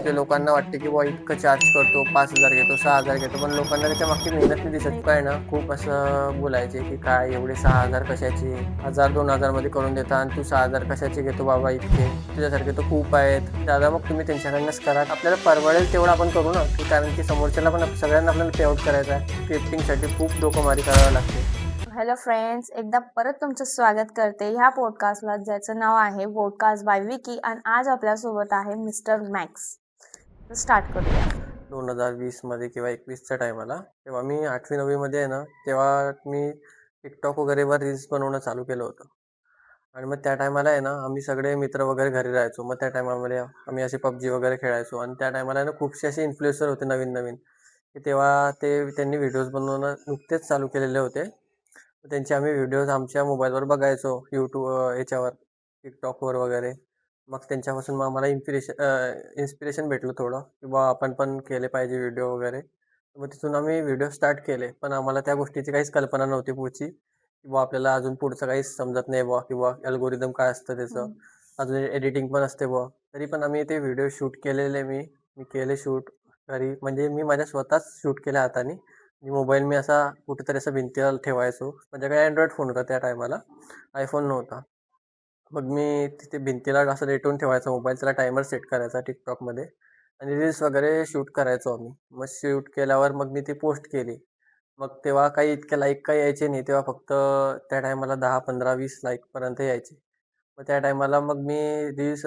म्हणजे लोकांना वाटते की बुवा इतकं चार्ज करतो, 5,000 घेतो, 6,000 घेतो, पण लोकांना त्याच्या मागची मेहनत नाही दिसत. काय ना खूप असं बोलायचे की काय एवढे 6,000 कशाचे, 1,000-2,000 मध्ये करून देता आणि तू 6,000 कशाचे घेतो बाबा इतके, तुझ्यासारखे तर खूप आहेत. दादा मग तुम्ही त्यांच्याकडनंच करा. आपल्याला परवडेल तेवढं आपण करू ना, की कारण की समोरच्याला पण सगळ्यांना आपल्याला पेआउट करायचा आहे. स्क्रिप्टिंगसाठी खूप डोकोमारी करावी लागते. हॅलो फ्रेंड्स, एकदा परत तुमचं स्वागत करते ह्या पॉडकास्टला, ज्याचं नाव आहे पॉडकास्ट बाय विकी. आणि आज आपल्यासोबत आहे मिस्टर मॅक्स. तर स्टार्ट करूया. 2020 मध्ये किंवा 21च्या टायमाला, तेव्हा मी 8वी-9वी मध्ये आहे ना, तेव्हा मी टिकटॉक वगैरेवर रील्स बनवणं चालू केलं होतं. आणि मग त्या टायमाला आहे ना, आम्ही सगळे मित्र वगैरे घरी राहायचो. मग त्या टायमामध्ये आम्ही असे पबजी वगैरे खेळायचो. आणि त्या टायमाला ना खूपसे असे इन्फ्लुएन्सर होते नवीन नवीन, की तेव्हा त्यांनी व्हिडिओज बनवणं नुकतेच चालू केलेले होते. त्यांचे आम्ही व्हिडिओज आमच्या मोबाईलवर बघायचो, यूट्यूब याच्यावर, टिकटॉकवर वगैरे. मग त्यांच्यापासून मग आम्हाला इन्स्पिरेशन भेटलं थोडं, की बा आपण पण केले पाहिजे व्हिडिओ वगैरे. मग तिथून आम्ही व्हिडिओ स्टार्ट केले, पण आम्हाला त्या गोष्टीची काहीच कल्पना नव्हती पुढची, किंवा आपल्याला अजून पुढचं काहीच समजत नाही बुवा, किंवा अल्गोरिदम काय असतं त्याचं, अजून एडिटिंग पण असते बुवा. तरी पण आम्ही ते व्हिडिओ शूट केलेले. मी मी केले शूट घरी, म्हणजे मी माझ्या स्वतःच शूट केल्या हाताने. मोबाईल मी असा कुठेतरी असं भिंतीला ठेवायचो. माझ्याकडे अँड्रॉइड फोन होता त्या टायमाला, आयफोन नव्हता. मग मी तिथे भिंतीला असं रेटून ठेवायचा मोबाईल, त्याला टायमर सेट करायचा टिकटॉकमध्ये, आणि रील्स वगैरे शूट करायचो आम्ही. मग शूट केल्यावर मग मी ती पोस्ट केली. मग तेव्हा काही इतके लाईक काही यायचे नाही, तेव्हा फक्त त्या टायमाला 10, 15, 20 लाईकपर्यंत यायचे. मग त्या टायमाला मग मी रील्स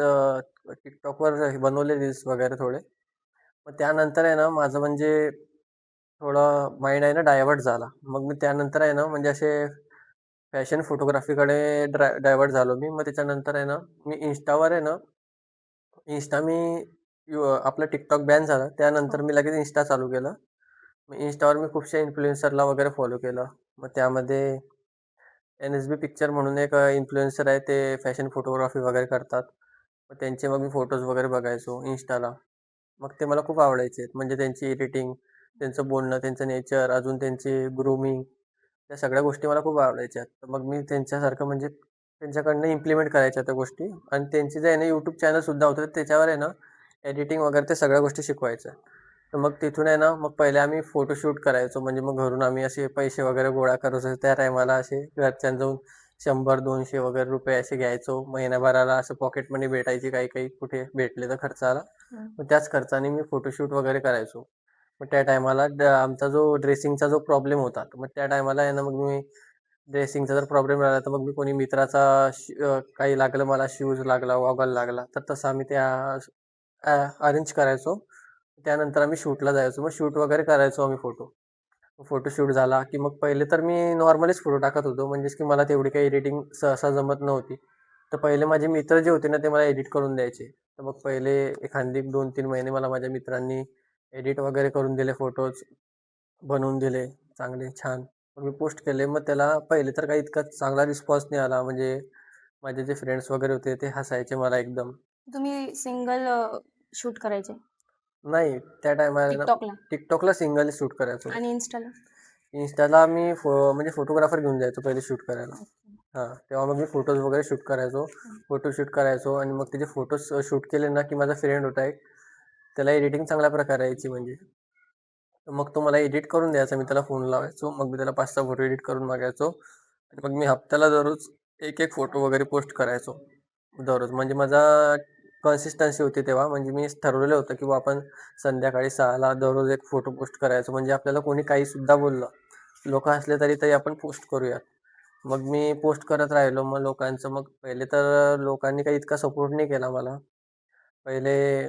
टिकटॉकवर बनवले रील्स वगैरे थोडे. मग त्यानंतर आहे ना, माझं म्हणजे थोडं माइंड आहे ना डायव्हर्ट झाला. मग मी त्यानंतर आहे ना, म्हणजे असे फॅशन फोटोग्राफीकडे डायव्हर्ट झालो मी. मग त्याच्यानंतर आहे ना, मी इन्स्टावर आहे ना, मी आपलं टिकटॉक बॅन झालं. त्यानंतर मी लगेच इन्स्टा चालू केलं. मग इन्स्टावर मी खूपशा इन्फ्लुएन्सरला वगैरे फॉलो केलं. मग त्यामध्ये NSB पिक्चर म्हणून एक इन्फ्लुएन्सर आहे, ते फॅशन फोटोग्राफी वगैरे करतात. मग त्यांचे मग मी फोटोज वगैरे बघायचो इन्स्टाला. मग ते मला खूप आवडायचे. म्हणजे त्यांची एडिटिंग, त्यांचं बोलणं, त्यांचं नेचर, अजून त्यांची ग्रूमिंग, त्या सगळ्या गोष्टी मला खूप आवडायच्या. तर मग मी त्यांच्यासारखं म्हणजे त्यांच्याकडनं इम्प्लिमेंट करायच्या त्या गोष्टी. आणि त्यांचे जे आहे ना यूट्यूब चॅनलसुद्धा होतं, त्याच्यावर आहे ना एडिटिंग वगैरे ते सगळ्या गोष्टी शिकवायच्या. तर मग तिथून आहे ना, मग पहिले आम्ही फोटोशूट करायचो. म्हणजे मग घरून आम्ही असे पैसे वगैरे गोळा करायचो. त्या टायमाला असे घरच्यांजवळून 100-200 वगैरे रुपये असे घ्यायचो. महिन्याभराला असं पॉकेट मनी भेटायची, काही काही कुठे भेटले तर खर्चाला. मग त्याच खर्चाने मी फोटोशूट वगैरे करायचो. मग त्या टायमाला आमचा जो ड्रेसिंगचा जो प्रॉब्लेम होता, तर मग त्या टायमाला आहे ना, मग मी ड्रेसिंगचा जर प्रॉब्लेम राहिला, तर मग मी कोणी मित्राचा काही लागलं, मला शूज लागला, गॉगल लागला, तर तसं आम्ही त्या अरेंज करायचो. त्यानंतर आम्ही शूटला जायचो. मग शूट वगैरे करायचो आम्ही फोटो. फोटोशूट झाला की मग पहिले तर मी नॉर्मलीच फोटो टाकत होतो. म्हणजेच की मला तेवढी काही एडिटिंग सहसा जमत नव्हती. तर पहिले माझे मित्र जे होते ना, ते मला एडिट करून द्यायचे. तर मग पहिले एखादी 2-3 महिने मला माझ्या मित्रांनी एडिट वगैरे करून दिले, फोटोज बनवून दिले चांगले छान. मग मी पोस्ट केले. मग त्याला पहिले तर काही इतका चांगला रिस्पॉन्स नाही आला. म्हणजे माझे जे फ्रेंड्स वगैरे होते ते हसायचे मला एकदम. तुम्ही सिंगल शूट करायचे नाही, त्या टायमाला टिकटॉकला टिकटॉकला सिंगल शूट करायचो. आणि इन्स्टाला? इन्स्टाला मी म्हणजे फोटोग्राफर घेऊन जायचो पहिले शूट करायला. हां, तेव्हा मग मी फोटोज वगैरे शूट करायचो. फोटो शूट करायचो आणि मग त्याचे फोटोज शूट केले ना, की माझा फ्रेंड होता एक, त्याला एडिटिंग चांगल्या प्रकारे यायची म्हणजे. तर मग तो मला एडिट करून द्यायचा. मी त्याला फोन लावायचो. मग मी त्याला 5-6 फोटो एडिट करून मागायचो. आणि मग मी हप्त्याला दररोज एक फोटो वगैरे पोस्ट करायचो दररोज. म्हणजे माझा कन्सिस्टन्सी होती तेव्हा. म्हणजे मी ठरवलेलं होतं, की आपण संध्याकाळी 6ला दररोज एक फोटो पोस्ट करायचो. म्हणजे आपल्याला कोणी काहीसुद्धा बोललं, लोकं हसले तरी आपण पोस्ट करूयात. मग मी पोस्ट करत राहिलो. मग लोकांचं मग पहिले तर लोकांनी काही इतका सपोर्ट नाही केला मला. पहिले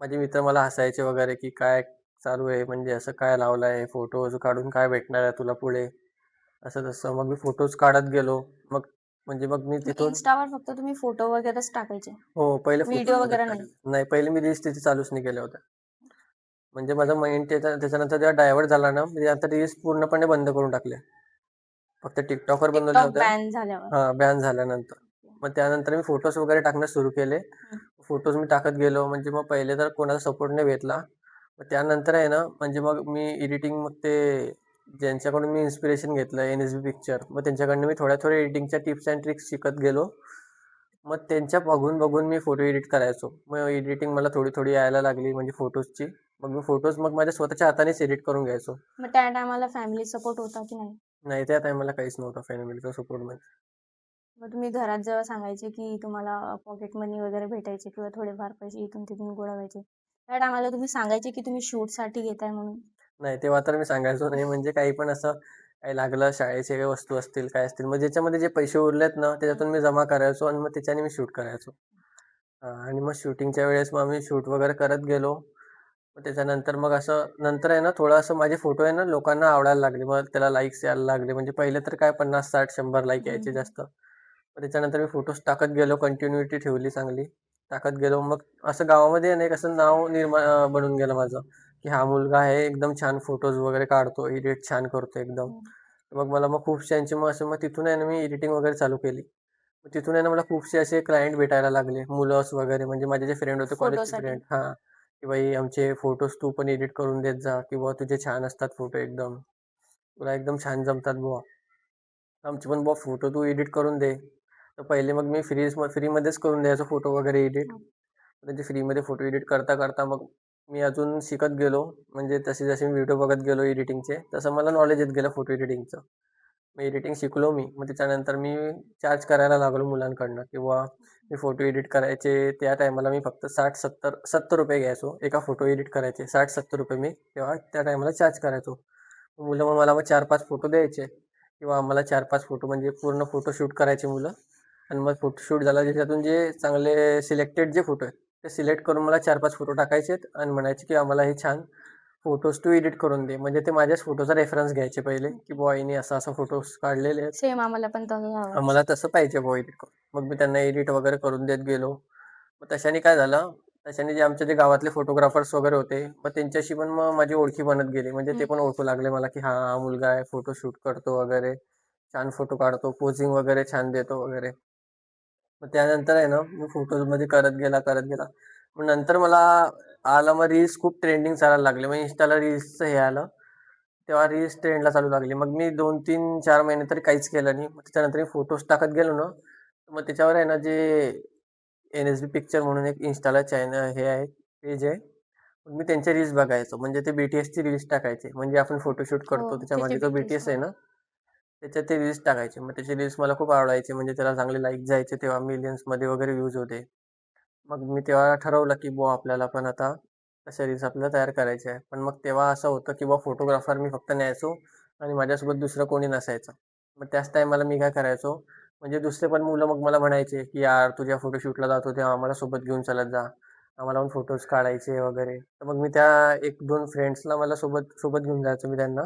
माझे मित्र मला हसायचे वगैरे, की "काय चालू आहे? म्हणजे असं काय लावलं आहे? फोटोज काढून काय भेटणार आहे तुला पुढे?" असं तसं. मग मी फोटोज काढत गेलो. मग म्हणजे मग मी तिथून इन्स्टावर फक्त तुम्ही फोटो वगैरेच टाकायचे, हो, पहिले फोटोज व्हिडिओ वगैरे वगैरे नाही? टाकायचो. नाही, पहिले मी रील्स त्याची चालूच नाही केल्या होत्या. म्हणजे माझा माइंड त्याच्यानंतर जेव्हा डायव्हर्ट झाला ना, म्हणजे आता रील्स पूर्णपणे बंद करून टाकल्या. फक्त TikTokवर बनवल्या टिकटॉक होत्या. बॅन झाल्यावर? हां, बॅन झाल्यानंतर. मग त्यानंतर मी फोटोज वगैरे टाकणं सुरू केले. फोटोज मी टाकत गेलो. म्हणजे मग पहिले तर कोणाचा सपोर्ट नाही भेटला. मग त्यानंतर आहे ना, म्हणजे मग मी एडिटिंग, मग ते ज्यांच्याकडून मी इन्स्पिरेशन घेतलं NSB पिक्चर, मग त्यांच्याकडनं मी थोड्या-थोड्या एडिटिंगच्या टिप्स अँड ट्रिक्स शिकत गेलो. मग त्यांच्या बघून मी फोटो एडिट करायचो. मग एडिटिंग मला थोडी यायला लागली म्हणजे फोटोजची. मग माझ्या स्वतःच्या हातानेच एडिट करून घ्यायचो. मग त्या टायमाला फॅमिली सपोर्ट होता की नाही? नाही, त्या टायमाला काहीच नव्हतं फॅमिलीचा सपोर्ट म्हणजे. मग तुम्ही घरात जेव्हा सांगायचे की तुम्हाला पॉकेट मनी वगैरे भेटायचे किंवा थोडेफार पैसे इथून तिथून गोळा व्हायचे, त्या टायमाला तुम्ही सांगायचे की तुम्ही शूटसाठी घेताय म्हणून? नाही, तेव्हा तर मी सांगायचो नाही. म्हणजे काही पण असं काही लागलं, शाळेचे काही वस्तू असतील, काय असतील, मग ज्याच्यामध्ये जे पैसे उरलेत ना, त्याच्यातून मी जमा करायचो आणि मग त्याच्याने मी शूट करायचो. आणि मग शूटिंगच्या वेळेस मग आम्ही शूट वगैरे करत गेलो. मग त्याच्यानंतर मग असं नंतर आहे ना, थोडं असं माझे फोटो आहे ना, लोकांना आवडायला लागले. मग त्याला लाईक्स यायला लागले. म्हणजे पहिले तर काय 50, 60, 100 लाईक यायचे हम्म. जास्त. मग त्याच्यानंतर मी फोटोज टाकत गेलो, कंटिन्युटी ठेवली चांगली. टाकत गेलो. मग असं गावामध्ये आहे ना, एक असं नाव बनून गेलं माझं, की हा मुलगा आहे एकदम छान फोटोज वगैरे काढतो, एडिट छान करतो एकदम. हम्म. मग खूपशांची मग तिथून आहे ना, मी एडिटिंग वगैरे चालू केली. मग तिथून आहे ना, मला खूपसे असे क्लायंट भेटायला लागले. मुलंच वगैरे म्हणजे माझे जे फ्रेंड होते, कॉलेजचे फोटोसाठी? फ्रेंड हां, की "बाई आमचे फोटोज तू पण एडिट करून देत जा किंवा तुझे छान असतात फोटो एकदम. तुला एकदम छान जमतात बुवा. आमचे पण बुवा फोटो तू एडिट करून दे." तर पहिले मग मी फ्रीमध्येच करून द्यायचो फोटो वगैरे एडिट. हम्म. त्यांचे फ्रीमध्ये फोटो एडिट करता मग मी अजून शिकत गेलो. म्हणजे जसे मी व्हिडिओ बघत गेलो एडिटिंगचे, तसं मला नॉलेज येत गेलं फोटो एडिटिंगचं. मग एडिटिंग शिकलो मी. मग त्याच्यानंतर मी चार्ज करायला लागलो मुलांकडनं किंवा मी फोटो एडिट करायचे. त्या टायमाला मी फक्त 60-70 रुपये घ्यायचो. एका फोटो एडिट करायचे. 60-70 रुपये मी तेव्हा त्या टायमाला चार्ज करायचो. मुलं मग मला 4-5 फोटो द्यायचे किंवा आम्हाला 4-5 फोटो म्हणजे पूर्ण फोटो शूट करायचे मुलं. आणि मग फोटोशूट झाला त्याच्यातून जे चांगले सिलेक्टेड जे फोटो आहेत, ते सिलेक्ट करून मला 4-5 फोटो टाकायचे आणि म्हणायचे की आम्हाला हे छान फोटोज तू एडिट करून दे. म्हणजे ते माझ्याच फोटोचा रेफरन्स घ्यायचे पहिले, की बुवा हिने असं फोटोज काढलेले आहेत. सेम आम्हाला पण तसं हवं. आम्हाला तसं पाहिजे बुवा एडिट करून. मग मी त्यांना एडिट वगैरे करून देत गेलो. मग तशाने काय झालं, तशाने जे गावातले फोटोग्राफर्स वगैरे होते, मग त्यांच्याशी पण मग माझी ओळखी बनत गेली. म्हणजे ते पण ओळखू लागले मला, की हां, हा मुलगा आहे, फोटो शूट करतो वगैरे, छान फोटो काढतो, पोजिंग वगैरे छान देतो वगैरे. मग त्यानंतर आहे ना, मी फोटोजमध्ये करत गेला. मग नंतर मला मग रील्स खूप ट्रेंडिंग चालायला लागले. मग Instaला रील्सचं हे आलं. तेव्हा रील्स ट्रेंडला चालू लागली. मग मी 2-3-4 महिने तरी काहीच केलं नाही. मग त्याच्यानंतर मी फोटोज टाकत गेलो ना, मग त्याच्यावर आहे ना, जे NSB पिक्चर म्हणून एक Instaला चॅनल हे आहे, पेज आहे. मग मी त्यांचे रील्स बघायचो. म्हणजे ते BTSची रील्स टाकायचे. म्हणजे आपण फोटोशूट हो, करतो त्याचे त्याच्यामागे जो BTS. BTS हो. आहे ना, त्याच्यात ते रील्स टाकायचे. मग त्याचे रील्स मला खूप आवडायचे. म्हणजे त्याला चांगले लाईक जायचे तेव्हा मिलियन्समध्ये वगैरे व्ह्यूज होते. मग मी तेव्हा ठरवलं, की बुवा आपल्याला पण आता तशा रील्स आपल्याला तयार करायच्या आहे. पण मग तेव्हा असं होतं, की बुवा फोटोग्राफर मी फक्त न्यायचो आणि माझ्यासोबत दुसरं कोणी नसायचं. मग त्याच टायमाला मी काय करायचो, म्हणजे दुसरे पण मुलं मग मला म्हणायचे, की "यार तुझ्या फोटोशूटला जातो तेव्हा आम्हाला सोबत घेऊन चलत जा. आम्हाला पण फोटोज काढायचे वगैरे." तर मग मी त्या 1-2 फ्रेंड्सला मला सोबत सोबत घेऊन जायचो मी त्यांना.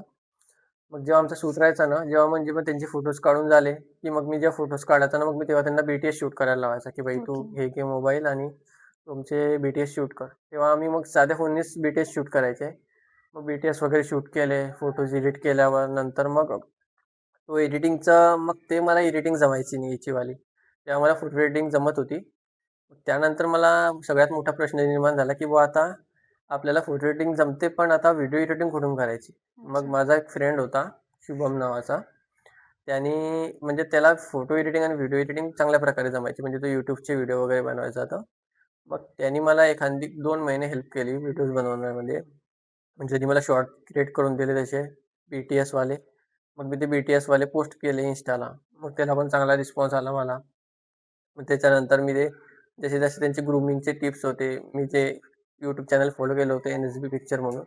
मग जेव्हा आमचा शूट राहायचा ना, जेव्हा म्हणजे मग त्यांचे फोटोज काढून झाले, की मग मी जेव्हा फोटोज काढायचा ना, मग मी तेव्हा त्यांना BTS शूट करायला लावायचा, की "भाई तू ओके. हे घे मोबाईल आणि तुमचे BTS शूट कर." तेव्हा आम्ही मग साध्या फोननीच BTS शूट करायचे. मग BTS वगैरे शूट केले, फोटोज एडिट केल्यावर नंतर मग तो एडिटिंगचं मग ते मला एडिटिंग जमायची नाही याचीवाली. तेव्हा मला फोटो एडिटिंग जमत होती. त्यानंतर मला सगळ्यात मोठा प्रश्न निर्माण झाला, की बुवा आता आपल्याला फोटो एडिटिंग जमते, पण आता व्हिडिओ एडिटिंग कुठून करायची? मग अच्छा. माझा एक फ्रेंड होता, शुभम नावाचा. त्यानी म्हणजे त्याला फोटो एडिटिंग आणि व्हिडिओ एडिटिंग चांगल्या प्रकारे जमायची. म्हणजे तो YouTubeचे व्हिडिओ वगैरे बनवायचा तर. मग त्यानी मला एखादी 2 महिने हेल्प केली व्हिडिओज बनवण्यामध्ये. म्हणजे त्यांनी मला शॉर्ट क्रिएट करून दिले तसे BTSवाले. मग मी ते BTSवाले पोस्ट केले Instaला. मग त्याला पण चांगला रिस्पॉन्स आला मला. मग त्याच्यानंतर मी ते जसे त्यांचे ग्रूमिंगचे टिप्स होते. मी ते YouTube चॅनल फॉलो केलं होतं NSB पिक्चर म्हणून.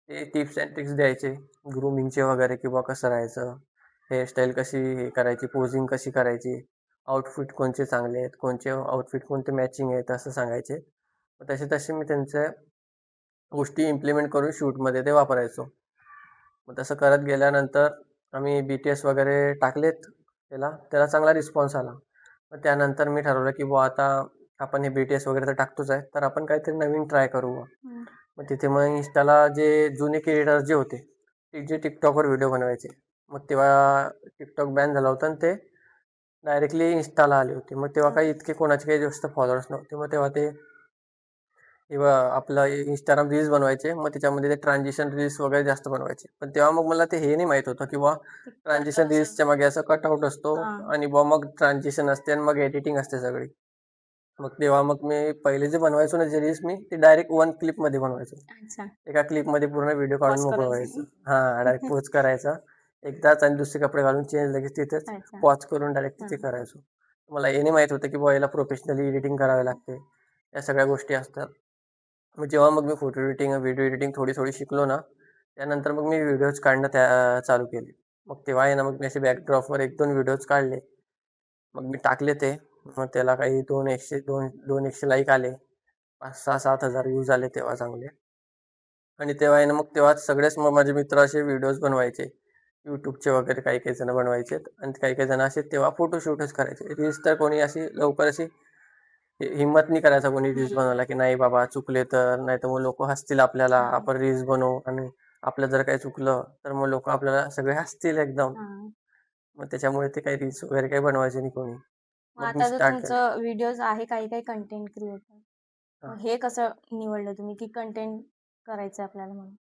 ते टिप्स अँड ट्रिक्स द्यायचे ग्रूमिंगचे वगैरे किंवा कसं राहायचं, हेअरस्टाईल कशी हे करायची, पोजिंग कशी करायची, आउटफिट कोणचे चांगले आहेत, कोणचे आउटफिट कोणते मॅचिंग आहेत असं सांगायचे. मग तसे मी त्यांच्या गोष्टी इम्प्लिमेंट करून शूटमध्ये ते वापरायचो. मग तसं करत गेल्यानंतर आम्ही BTS वगैरे टाकलेत त्याला चांगला रिस्पॉन्स आला. मग त्यानंतर मी ठरवलं, की बुवा आता आपण हे BTS वगैरे तर टाकतोच आहे, तर आपण काहीतरी नवीन ट्राय करू बुवा. हम्म. मग तिथे मग Instaला जे जुने क्रिएटर्स जे होते, ते जे TikTokवर व्हिडिओ बनवायचे. मग तेव्हा TikTok बॅन झालं होतं आणि ते डायरेक्टली Instaला आले होते. मग तेव्हा काही इतके कोणाचे काही जास्त फॉलोअर्स नव्हते. मग तेव्हा ते किंवा आपलं इंस्टाग्राम रील्स बनवायचे. मग त्याच्यामध्ये ते ट्रान्झिशन रील्स वगैरे जास्त बनवायचे. पण तेव्हा मग मला ते हे नाही माहीत होतं की ट्रान्झिशन रील्सच्या मागे असं कटआउट असतो आणि मग ट्रान्झिशन असते आणि मग एडिटिंग असते सगळी. मग तेव्हा मग मी पहिले जे बनवायचो ना जे रील्स मी ते डायरेक्ट वन क्लिपमध्ये बनवायचो. अच्छा. एका क्लिपमध्ये पूर्ण व्हिडिओ काढून मोकळं व्हायचं. हां, डायरेक्ट पोज करायचा. एकदाच आणि दुसरे कपडे घालून चेंज लगेच तिथेच अच्छा. पॉज करून डायरेक्ट तिथे करायचो. मला हे नाही माहीत होतं की याला प्रोफेशनली एडिटिंग करावी लागते. या सगळ्या गोष्टी असतात. मग जेव्हा मग मी फोटो एडिटिंग, व्हिडिओ एडिटिंग थोडी-थोडी शिकलो ना, त्यानंतर मग मी व्हिडिओज काढणं चालू केले. मग तेव्हा आहे ना, मग मी असे बॅकड्रॉपवर 1-2 व्हिडिओज काढले. मग मी टाकले ते. मग त्याला काही 200 लाईक आले. 5,000-6,000-7,000 व्ह्यूज आले तेव्हा चांगले. आणि तेव्हा आहे ना, मग तेव्हा सगळेच मग माझे मित्र असे व्हिडिओज बनवायचे. YouTubeचे वगैरे काही-काही जण बनवायचे आणि काही-काही जण असे तेव्हा फोटोशूटच करायचे. रील्स तर कोणी अशी लवकर अशी हिम्मत नाही करायचा कोणी रील्स बनवायला, की नाही बाबा चुकले तर, नाहीतर मग लोकं हसतील आपल्याला. आपण रील्स बनवू आणि आपलं जर काही चुकलं, तर मग लोकं आपल्याला सगळे हसतील एकदम. मग त्याच्यामुळे ते काही रील्स वगैरे काही बनवायचे नाही कोणी. मग मग मी आता जो स्टार्ट केलं. तुमचं व्हिडिओज आहे काही-काही कंटेंट क्रिएटर. हां. मग हे कसं निवडलं तुम्ही की कंटेंट करायचं आपल्याला म्हणून?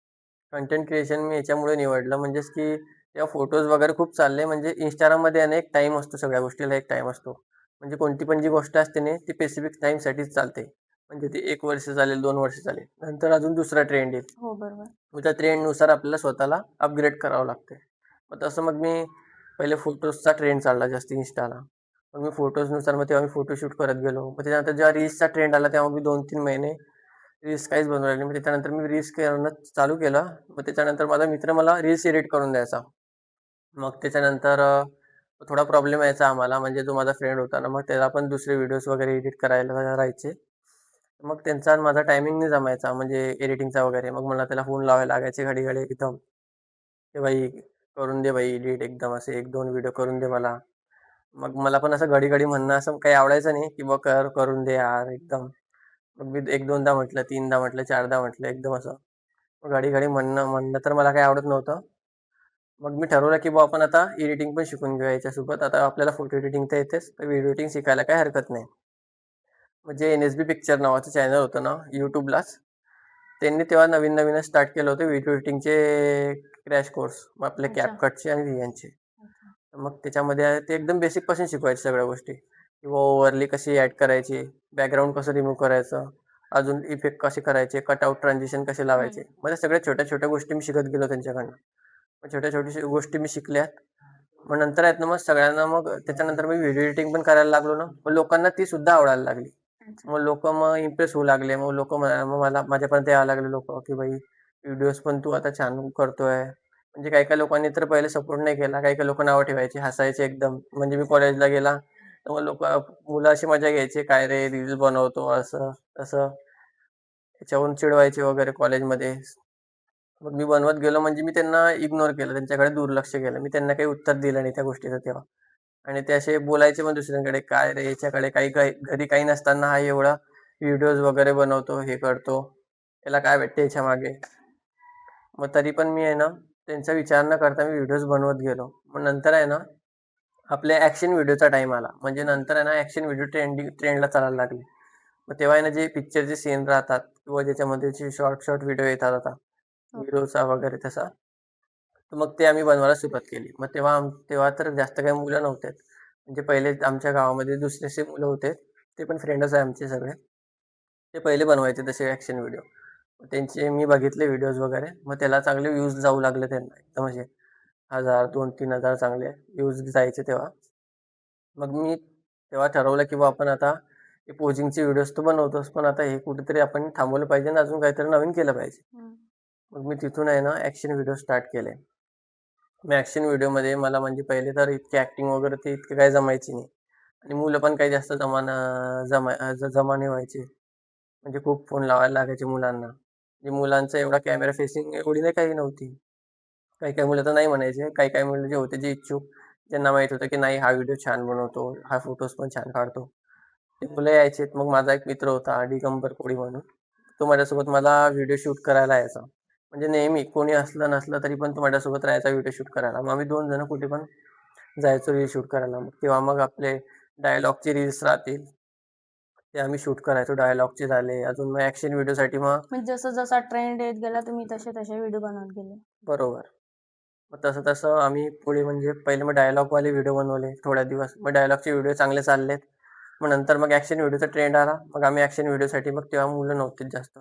कंटेंट क्रिएशन मी याच्यामुळे निवडलं म्हणजेच की तेव्हा फोटोज वगैरे खूप चालले म्हणजे Instagramमध्ये आहे ना एक टाईम असतो सगळ्या गोष्टीला एक टाईम असतो. म्हणजे कोणती पण जी गोष्ट असते ना ती स्पेसिफिक टाईमसाठीच चालते. म्हणजे ती 1 वर्ष चालेल, 2 वर्ष चालेल. नंतर अजून दुसरा ट्रेंड येईल. हो, बरोबर. मग त्या ट्रेंडनुसार आपल्याला स्वतःला अपग्रेड करावं लागते. मग तसं मग मी पहिले फोटोजचा ट्रेंड चालला जास्त Instaला. मग मी फोटोजनुसार मग तेव्हा मी फोटोशूट करत गेलो. मग त्याच्यानंतर जेव्हा रील्सचा ट्रेंड आला तेव्हा मी 2-3 महिने रील्स काहीच बनवले नाही. मग त्याच्यानंतर मी रील्स करणं चालू केलं. मग त्याच्यानंतर माझा मित्र मला रील्स एडिट करून द्यायचा. मग त्याच्यानंतर थोडा प्रॉब्लेम यायचा आम्हाला म्हणजे जो माझा फ्रेंड होता ना, मग त्याला पण दुसरे व्हिडिओज वगैरे एडिट करायला राहायचे. मग त्यांचा आणि माझा टायमिंग नाही जमायचा म्हणजे एडिटिंगचा वगैरे. मग मला त्याला फोन लावायला लागायचे घडी-घडी एकदम. "ए भाई, करून दे भाई एडिट एकदम असे 1-2 व्हिडिओ करून दे मला." मग मला पण असं घडी-घडी म्हणणं असं काही आवडायचं नाही, की करून दे यार एकदम. मग मी 1-2दा म्हटलं, 3दा म्हटलं, 4दा म्हटलं एकदम असं. घडी-घडी म्हणणं म्हणणं तर मला काही आवडत नव्हतं. मग मी ठरवलं, की आपण आता एडिटिंग पण शिकून घेऊया याच्यासोबत. आता आपल्याला फोटो एडिटिंग तर येतेच, तर व्हिडिओ एडिटिंग शिकायला काही हरकत नाही. म्हणजे एन-एस-बी पिक्चर नावाचं चॅनल होतं ना YouTubeलाच, त्यांनी तेव्हा नवीन-नवीनच स्टार्ट केलं होतं व्हिडिओ एडिटिंगचे क्रॅश कोर्स. मग आपले अच्छा. CapCutचे आणि व्हीएनचे. अच्छा. मग त्याच्यामध्ये ते एकदम बेसिकपासून शिकवायचे सगळ्या गोष्टी किंवा ओव्हरली कशी ॲड करायची, बॅकग्राऊंड कसं रिमूव्ह करायचं, अजून इफेक्ट कसे करायचे, कटआउट ट्रान्झिशन कसे लावायचे. मग त्या सगळ्या छोट्या-छोट्या गोष्टी मी शिकत गेलो त्यांच्याकडनं. मग छोट्या-छोट्या गोष्टी मी शिकल्या. मग नंतर आहेत ना, मग सगळ्यांना मग त्याच्यानंतर मी व्हिडिओ एडिटिंग पण करायला लागलो ना, मग लोकांना ती सुद्धा आवडायला लागली. अच्छा. मग लोकं मग इम्प्रेस होऊ लागले. मग लोकं मग मला माझ्यापर्यंत यायला लागले लोकं, की "भाई व्हिडिओज पण तू आता छान करतोय." म्हणजे काही-काही लोकांनी तर पहिले सपोर्ट नाही केला. काही-काही लोकं नावं ठेवायची, हसायचे एकदम. म्हणजे मी कॉलेजला गेला, तर मग मुलं अशी मजा घ्यायची, "काय रे रील्स बनवतो," असं तसं. त्याच्यावरून चिडवायचे वगैरे कॉलेजमध्ये. मग मी बनवत गेलो म्हणजे मी त्यांना इग्नोर केलं. त्यांच्याकडे दुर्लक्ष केलं. मी त्यांना काही उत्तर दिलं नाही त्या गोष्टीचं तेव्हा. आणि ते असे बोलायचे मग दुसऱ्यांकडे, "काय रे याच्याकडे काही काही घरी काही नसताना हा एवढा व्हिडिओज वगैरे बनवतो, हे करतो. त्याला काय भेटते याच्यामागे?" मग तरी पण मी आहे ना, त्यांचा विचार न करता मी व्हिडिओज बनवत गेलो. मग नंतर आहे ना, आपल्या ॲक्शन व्हिडिओचा टाईम आला. म्हणजे नंतर आहे ना, ॲक्शन व्हिडिओ ट्रेंडला चालायला लागले. मग तेव्हा आहे ना, जे पिक्चरचे सीन राहतात किंवा ज्याच्यामध्ये जे शॉर्ट व्हिडिओ येतात आता, हो. हिरोचा वगैरे तसा. तर मग ते आम्ही बनवायला सुरुवात केली. मग तेव्हा तर जास्त काही मुलं नव्हते. म्हणजे पहिले आमच्या गावामध्ये दुसरे असे मुलं होते. ते पण फ्रेंडच आहे आमचे सगळे. ते पहिले बनवायचे तसे ॲक्शन व्हिडिओ. त्यांचे मी बघितले व्हिडिओज वगैरे. मग त्याला चांगले व्ह्यूज जाऊ लागले त्यांना एकदम असे 1000, 2,000-3,000 चांगले व्ह्यूज जायचे तेव्हा. मग मी तेव्हा ठरवलं, की आपण आता हे पोजिंगचे व्हिडिओज तर बनवतोच, पण आता हे कुठेतरी आपण थांबवलं पाहिजे आणि अजून काहीतरी नवीन केलं पाहिजे. मग मी तिथून आहे ना, ॲक्शन व्हिडिओ स्टार्ट केले. मी ॲक्शन व्हिडिओमध्ये मला म्हणजे पहिले तर इतकी ॲक्टिंग वगैरे ते इतकी काही जमायची नाही आणि मुलं पण काही जास्त जमा नाही व्हायचे. म्हणजे खूप फोन लावायला लागायचे मुलांना. म्हणजे मुलांचा एवढा कॅमेरा फेसिंग एवढी नाही काही नव्हती. काही-काही मुलं तर नाही म्हणायचे. काही-काही मुलं जे होते जे इच्छुक, ज्यांना माहीत होतं की नाही हा व्हिडिओ छान बनवतो, हा फोटोज पण छान काढतो. ते मुलं यायचे. मग माझा एक मित्र होता दिगंबर कोळी म्हणून. तो माझ्यासोबत मला व्हिडिओ शूट करायला यायचा. म्हणजे नेहमी कोणी असलं नसलं तरी पण तो माझ्यासोबत राहायचा व्हिडिओ शूट करायला. मग आम्ही 2 जण कुठे पण जायचो रील शूट करायला. मग तेव्हा मग आपले डायलॉगचे रील्स राहतील. ते आम्ही शूट करायचो. डायलॉगचे झाले, अजून मग ॲक्शन व्हिडिओसाठी मग म्हणजे जसं जसा ट्रेंड येत गेला तुम्ही तसे तसे व्हिडिओ बनवत गेले. बरोबर. मग तसं आम्ही पुढे म्हणजे पहिले मग डायलॉगवाले व्हिडिओ बनवले थोड्या दिवस. मग डायलॉगचे व्हिडिओ चांगले चाललेत. मग नंतर मग ॲक्शन व्हिडिओचा ट्रेंड आला. मग आम्ही ॲक्शन व्हिडिओसाठी मग तेव्हा मुलं नव्हतीच जास्त.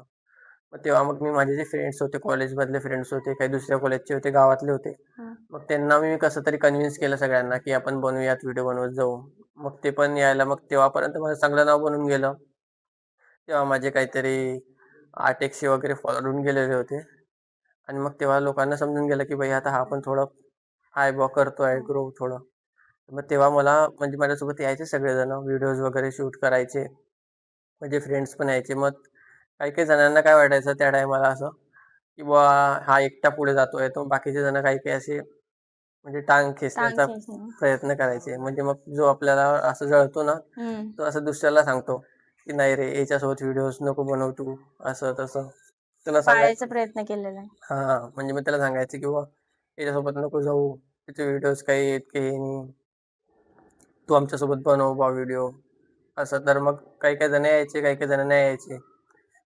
मग तेव्हा मग मी माझे जे फ्रेंड्स होते, कॉलेजमधले फ्रेंड्स होते, काही दुसऱ्या कॉलेजचे होते, गावातले होते. हं. मग त्यांना मी कसं तरी कन्व्हिन्स केलं सगळ्यांना, की आपण बनवूयात, व्हिडिओ बनवत जाऊ. मग ते पण यायला मग तेव्हापर्यंत माझं चांगलं नाव बनून गेलं. तेव्हा माझे काहीतरी 800 वगैरे फॉलोअर होऊन गेलेले होते. आणि मग तेव्हा लोकांना समजून गेलं, की भाई आता हा पण थोडं आहे बुवा, करतोय ग्रो थोडं. मग तेव्हा मला म्हणजे माझ्यासोबत यायचे सगळेजण, व्हिडिओज वगैरे शूट करायचे. माझे फ्रेंड्स पण यायचे. मग काही-काही जणांना काय वाटायचं त्या टायमाला असं, की बुवा हा एकटा पुढे जातोय, तर बाकीचे जण काही-काही असे म्हणजे टांग टांग खेचण्याचा खेचणं. प्रयत्न करायचे. म्हणजे मग जो आपल्याला असं जळतो ना, हं. तो असं दुसऱ्याला सांगतो, की "नाही रे, याच्यासोबत व्हिडिओज नको बनवू तू." असं तसं. त्याला पाळायचा सांगायचं प्रयत्न केलेला आहे. हां, म्हणजे मग त्याला सांगायचं, की "बुवा याच्यासोबत नको जाऊ. त्याचे व्हिडिओज काही इतके हे नाही. तू आमच्यासोबत बनव बुवा व्हिडिओ." असं. तर मग काही-काही जण यायचे, काही-काही जण नाही यायचे.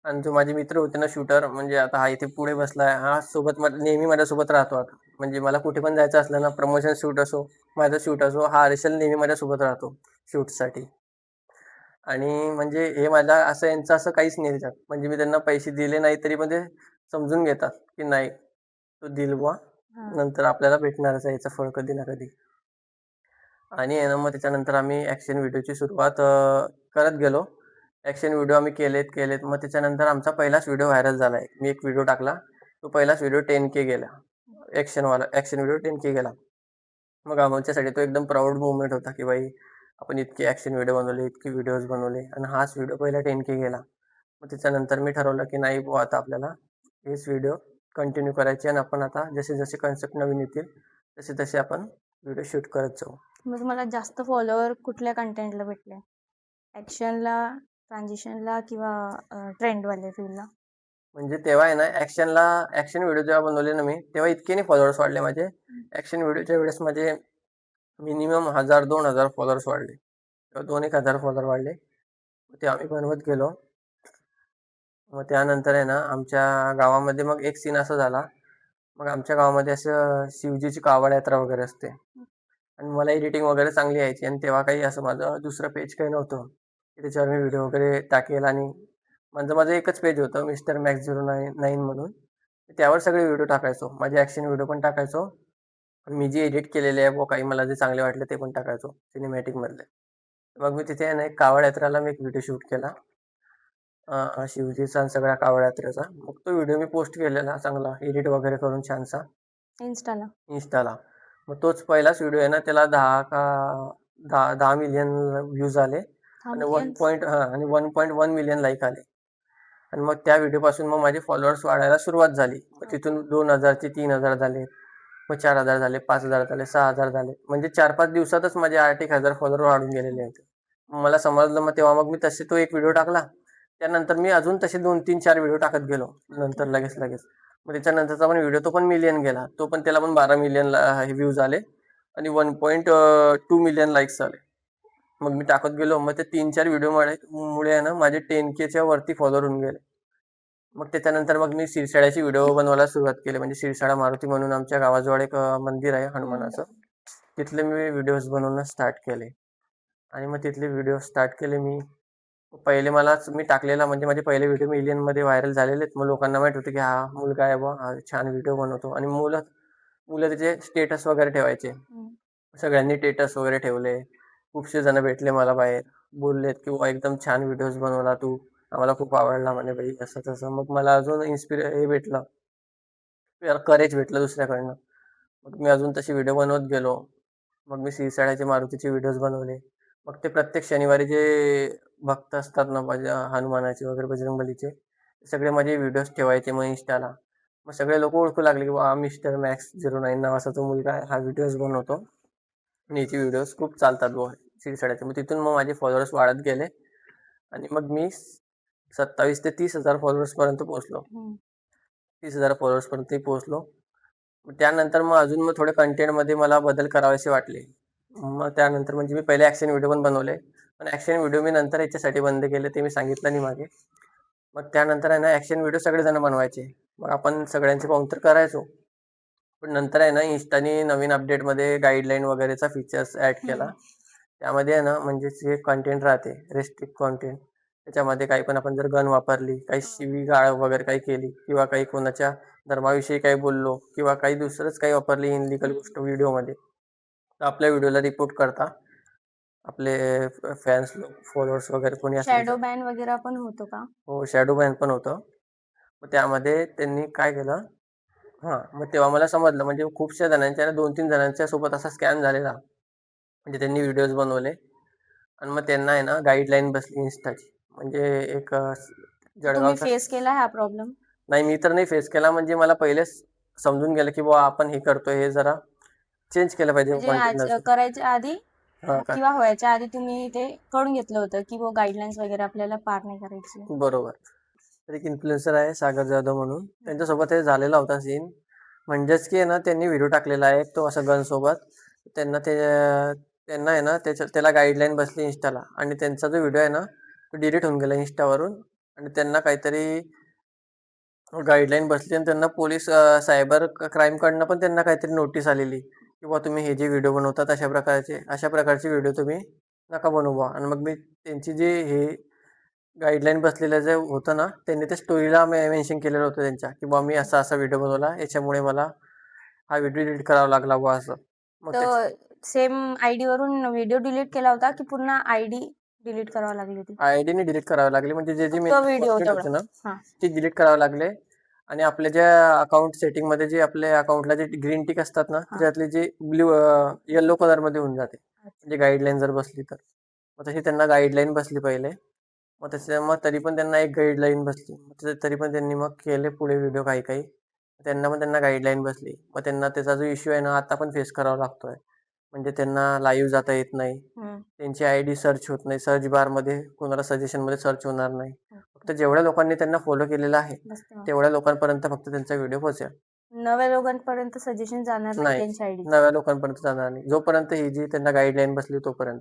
आणि जो माझे मित्र होते ना शूटर, म्हणजे आता हा इथे पुढे बसलाय, हा सोबत नेहमी माझ्यासोबत राहतो आता. म्हणजे मला कुठे पण जायचं असलं ना, प्रमोशन शूट असो, माझं शूट असो, हा हर्षल नेहमी माझ्यासोबत राहतो शूटसाठी. आणि म्हणजे हे माझ्या असं यांचं असं काहीच नाही त्याच्यात. म्हणजे मी त्यांना पैसे दिले नाही तरी पण ते समजून घेतात, की नाही तू दिल बुवा, हां. नंतर आपल्याला भेटणारच आहे याचं फळ कधी ना कधी. आणि आहे ना मग त्याच्यानंतर आम्ही ॲक्शन व्हिडिओची सुरुवात करत गेलो. ॲक्शन व्हिडिओ आम्ही केलेत. मग त्याच्यानंतर आमचा पहिलाच व्हिडिओ व्हायरल झाला आहे. मी एक व्हिडिओ टाकला. तो पहिलाच व्हिडिओ 10K गेला. ॲक्शन व्हिडिओ 10K गेला. मग आमच्यासाठी तो एकदम प्राउड मोमेंट होता, की भाई आपण इतके ॲक्शन व्हिडिओ बनवले, इतके व्हिडिओज बनवले आणि हाच व्हिडिओ पहिला 10K गेला. मग त्याच्यानंतर मी ठरवलं, की नाही बुवा आता आपल्याला हेच व्हिडिओ कंटिन्यू करायचे आणि आपण आता जसे-जसे कन्सेप्ट नवीन येतील, तसे-तसे आपण व्हिडिओ शूट करत जाऊ. मग तुम्हाला जास्त फॉलोअर कुठल्या कंटेंटला भेटले? ॲक्शनला, ट्रान्झिशनला किंवा ट्रेंडवाले रीलला? म्हणजे तेव्हा आहे ना ॲक्शन व्हिडिओ जेव्हा बनवले ना मी, तेव्हा इतके नाही फॉलोअर्स वाढले माझे. ॲक्शन व्हिडिओच्या वेळेस माझे मिनिमम 1000-2000 फॉलोअर्स वाढले किंवा 2,000-1,000 फॉलोअर वाढले. ते आम्ही बनवत गेलो. मग त्यानंतर आहे ना आमच्या गावामध्ये मग एक सीन असा झाला. मग आमच्या गावामध्ये असं शिवजीची कावड यात्रा वगैरे असते आणि मला एडिटिंग वगैरे चांगली यायची आणि तेव्हा काही असं माझं दुसरं पेज काही नव्हतं, की त्याच्यावर मी व्हिडिओ वगैरे टाकेल आणि माझं एकच पेज होतं मिस्टर मॅक्स 099 म्हणून. त्यावर सगळे व्हिडिओ टाकायचो. माझे ॲक्शन व्हिडिओ पण टाकायचो. आणि मी जे एडिट केलेले आहे व काही मला जे चांगले वाटले ते पण टाकायचो सिनेमॅटिकमधले. मग मी तिथे आहे ना एक कावड यात्रेला मी एक व्हिडिओ शूट केला. शिवजीचा आणि सगळ्या कावड यात्रेचा. मग तो व्हिडिओ मी पोस्ट केलेला चांगला एडिट वगैरे करून छानसा इन्स्टाला? Instaला. मग तोच पहिलाच व्हिडिओ आहे ना त्याला 10 मिलियन व्ह्यूज आले आणि 1 थांबियन्स? पॉइंट हां आणि 1.1 मिलियन लाईक आले. आणि मग त्या व्हिडिओपासून मग माझे फॉलोअर्स वाढायला सुरुवात झाली. मग तिथून 2,000 चे 3,000 झाले. मग 4,000 झाले, 5,000 झाले, 6,000 झाले. म्हणजे 4-5 दिवसातच माझे 8,000 फॉलोअर वाढून गेलेले आहेत. मला समजलं मग तेव्हा मग मी तसे तो एक व्हिडिओ टाकला. त्यानंतर मी अजून तसे 2, 3, 4 व्हिडिओ टाकत गेलो. ओके. नंतर लगेच. मग त्याच्यानंतरचा पण व्हिडिओ तो पण मिलियन गेला. तो पण त्याला पण 12 मिलियन व्ह्यूज आले आणि 1.2 मिलियन लाईक्स आले. मग मी टाकत गेलो. मग ते 3-4 व्हिडिओमुळे आहे ना माझे 10Kच्या वरती फॉलोअर होऊन गेले. मग त्याच्यानंतर मग मी शिरसाळ्याचे व्हिडिओ बनवायला सुरुवात केली. म्हणजे शिरसाळा मारुती म्हणून आमच्या गावाजवळ एक मंदिर आहे हं. हनुमानाचं. तिथले मी व्हिडिओज बनवणं स्टार्ट केले आणि मग तिथले व्हिडिओ स्टार्ट केले मी. पहिले मलाच मी टाकलेला म्हणजे माझे पहिले व्हिडिओ मिलियनमध्ये व्हायरल झालेलेत. मग लोकांना माहीत होतं की हा मुलगा आहे बुवा, हा छान व्हिडिओ बनवतो आणि मुलं मुलं त्याचे स्टेटस वगैरे ठेवायचे. हं. सगळ्यांनी स्टेटस वगैरे ठेवले. खूपसे जण भेटले मला बाहेर. बोललेत की "बुवा एकदम छान व्हिडिओज बनवला तू. आम्हाला खूप आवडला" म्हणे "भाई" असं तसं. मग मला अजून हे भेटलं, करेज भेटलं दुसऱ्याकडनं. मग मी अजून तसे व्हिडिओ बनवत गेलो. मग मी शिरसाळ्याचे मारुतीचे व्हिडिओज बनवले. मग ते प्रत्येक शनिवारी जे भक्त असतात ना माझ्या हनुमानाचे वगैरे बजरंगबलीचे, सगळे माझे व्हिडिओज ठेवायचे मग Instaला. मग सगळे लोकं ओळखू लागले की "बुवा मिस्टर मॅक्स 09 नावाचा तो मुलगा आहे. हा व्हिडिओज बनवतो आणि याचे व्हिडिओज खूप चालतात बुवा शिरसाळ्याचे." मग तिथून मग माझे फॉलोअर्स वाढत गेले आणि मग मी 27,000 ते 30,000 फॉलोअर्सपर्यंत पोहोचलो. हं. 30,000 फॉलोअर्सपर्यंतही पोहोचलो. मग त्यानंतर मग अजून मग थोडे कंटेंटमध्ये मला बदल करावेसे वाटले. मग त्यानंतर म्हणजे मी पहिले ॲक्शन व्हिडिओ पण बनवले. पण ॲक्शन व्हिडिओ मी नंतर याच्यासाठी बंद केले, ते मी सांगितलं नाही मागे. मग त्यानंतर आहे ना ॲक्शन व्हिडिओ सगळेजण बनवायचे. मग आपण सगळ्यांचे पाहून तर करायचो. पण नंतर आहे ना Instaने नवीन अपडेटमध्ये गाईडलाईन वगैरेचा फीचर्स ॲड केला. त्यामध्ये आहे ना म्हणजे जे कंटेंट राहते, रिस्ट्रिक्ट कंटेंट, त्याच्यामध्ये काही पण आपण जर गन वापरली, काही शिवीगाळ वगैरे काही केली किंवा काही कोणाच्या धर्माविषयी काही बोललो किंवा काही दुसरंच काही वापरली इनलिगल गोष्ट व्हिडिओमध्ये, तर आपल्या व्हिडिओला रिपोर्ट करता आपले फॅन्स फॉलोअर्स वगैरे कोणी असले शॅडो तर. बॅन वगैरे पण होतो का? हो, शॅडो बॅन पण होतं. मग त्यामध्ये त्यांनी काय केलं, मग तेव्हा मला समजलं म्हणजे खूपशा जणांच्या ना 2-3 जणांच्या सोबत असा स्कॅम झालेला. म्हणजे त्यांनी व्हिडिओज बनवले आणि मग त्यांना आहे ना गाईडलाईन बसली Instaची. म्हणजे एक तुम्ही जळगावचा. फेस केला हा प्रॉब्लेम? नाही, मी तर नाही फेस केला. म्हणजे मला पहिलेच समजून गेलं की बुवा आपण हे करतोय, हे जरा चेंज केलं पाहिजे म्हणजे कंटेंट असं. करायच्या आधी का किंवा व्हायच्या आधी तुम्ही ते कळून घेतलं होतं की वो गाईडलाईन्स वगैरे आपल्याला पार नाही करायची. बरोबर. तर एक इन्फ्लुएन्सर आहे सागर जाधव म्हणून. त्यांच्यासोबत हे झालेला होता सीन. म्हणजेच की आहे ना त्यांनी व्हिडिओ टाकलेला आहे तो असा गनसोबत. त्यांना ते त्यांना आहे ना त्याला गाईडलाईन बसली Instaला आणि त्यांचा जो व्हिडिओ आहे ना तो डिलीट होऊन गेला Instaवरून. आणि त्यांना काहीतरी गाईडलाईन बसली आणि त्यांना पोलीस सायबर क्राईमकडनं पण त्यांना काहीतरी नोटीस आलेली की बुवा तुम्ही हे जे व्हिडिओ बनवतात अशा प्रकारचे व्हिडिओ तुम्ही नका बनवू बुवा. आणि मग मी त्यांची जी हे गाईडलाईन बसलेलं जे होतं ना, त्यांनी त्या स्टोरीला मेन्शन केलेलं होतं त्यांच्या, की बुवा मी असा व्हिडिओ बनवला, याच्यामुळे मला हा व्हिडिओ डिलीट करावा लागला बुवा असं. मग तर सेम आयडी वरून व्हिडिओ डिलीट केला होता की पुन्हा आयडी डिलीट करावी लागली होती? आयडीने डिलीट करावे लागले. म्हणजे जे फक्त मेन व्हिडिओ कंटेंट तेवढा? होते ना, हा. ते डिलीट करावे लागले. आणि आपल्या ज्या अकाउंट सेटिंगमध्ये जे आपल्या अकाउंटला जे ग्रीन टिक असतात ना, त्याच्यातले जे येलो कलरमध्ये होऊन जाते. म्हणजे गाईडलाईन जर बसली तर. मग तशी त्यांना गाईडलाईन बसली पहिले. मग तरी पण त्यांना एक गाईडलाईन बसली. तरी पण त्यांनी मग केले पुढे व्हिडिओ काही. त्यांना गाईडलाईन बसली. मग त्यांना त्याचा जो इश्यू आहे ना, आता पण फेस करावा लागतोय. म्हणजे त्यांना लाईव्ह जाता येत नाही. त्यांची आयडी सर्च होत नाही. सर्च बारमध्ये कोणाला सजेशनमध्ये सर्च होणार नाही. फक्त जेवढ्या लोकांनी त्यांना फॉलो केलेलं आहे, तेवढ्या लोकांपर्यंत फक्त त्यांचा व्हिडिओ पोहोचेल. नव्या लोकांपर्यंत सजेशन जाणार नाही नाही, त्यांच्या आयडी. नव्या लोकांपर्यंत जाणार नाही. जोपर्यंत ही जी त्यांना गाईडलाईन बसली तोपर्यंत.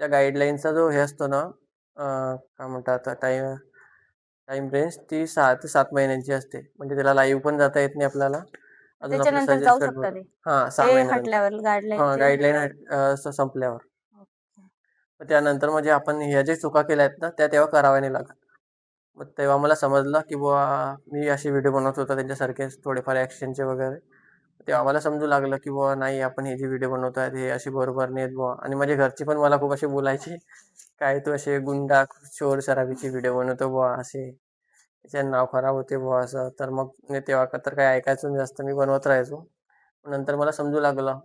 त्या गाईडलाईनचा जो हे असतो ना, काय म्हणतात टाईम रेंज ती 6 ते 7 महिन्यांची असते. म्हणजे त्याला लाईव्ह पण जाता येत नाही आपल्याला. अजून आपले त्याच्यानंतर जाऊ सजेस्टेड शकता ते. 6 ते महिन्यानंतर. हटल्यावर गाईडलाईन गाईडलाईन संपल्यावर. मग त्यानंतर म्हणजे आपण ह्या ज्या चुका केल्या आहेत ना, त्या तेव्हा कराव्या नाही लागत. मग तेव्हा मला समजलं की बुवा मी असे व्हिडिओ बनवत होतो त्यांच्यासारखेच थोडेफार ॲक्शनचे वगैरे. तेव्हा मला समजू लागलं की बुवा नाही, आपण हे जे व्हिडिओ बनवतो आहे हे असे बरोबर नाहीत बुवा. आणि माझे घरचे पण मला खूप असे बोलायचे, "काय तू असे गुंडा, चोर शराबीचे व्हिडिओ बनवतो बुवा असे. त्याच्याने नाव खराब होते बुवा असं." तर मग मी तेव्हा तर काही ऐकायचो नाही जास्त. मी बनवत राहायचो. नंतर मला समजू लागलं